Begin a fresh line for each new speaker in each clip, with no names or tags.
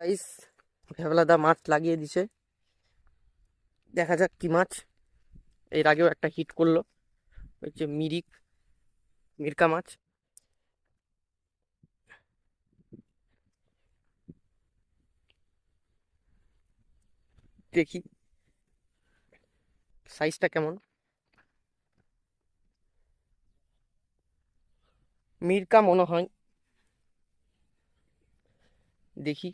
Guys, ভেবলাদা মাছ লাগিয়ে দিছে। দেখা যাক কি মাছ। এর আগেও একটা হিট করলো, ওই যে মিরকা মাছ। দেখি সাইজটা কেমন। মিরকা মনে হয়। দেখি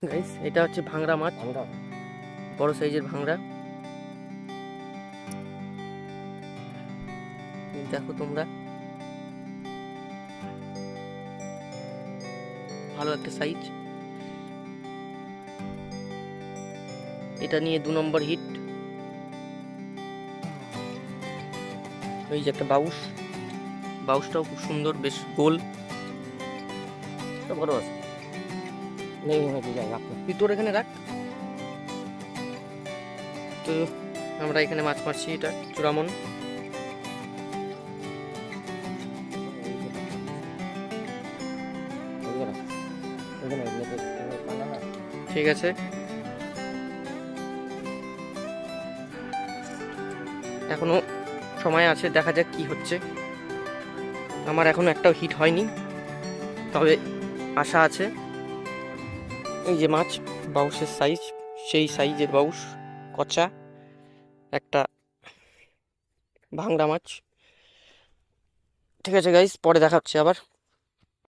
গাইস, এটা হচ্ছে ভাংড়া মাছ, বড় সাইজের ভাংড়া। দেখো তোমরা, ভালো একটা সাইজ। এটা নিয়ে 2 নম্বর হিট। ওই যে একটা বাউসটাও খুব সুন্দর, বেশ গোল। বড় আছে, নেই মনে হয়, জায়গা তুই তোর এখানে রাখ। তো আমরা এখানে মাছ মারছি, এটা চূড়ামন। ঠিক আছে, এখনো সময় আছে, দেখা যাক কি হচ্ছে। আমার এখনো একটাও হিট হয়নি, তবে আশা আছে। এই যে মাছ, বাউসের সাইজ, সেই সাইজের বাউস, কচা একটা ভাংড়া মাছ। ঠিক আছে গাইস, পরে দেখা হচ্ছে আবার।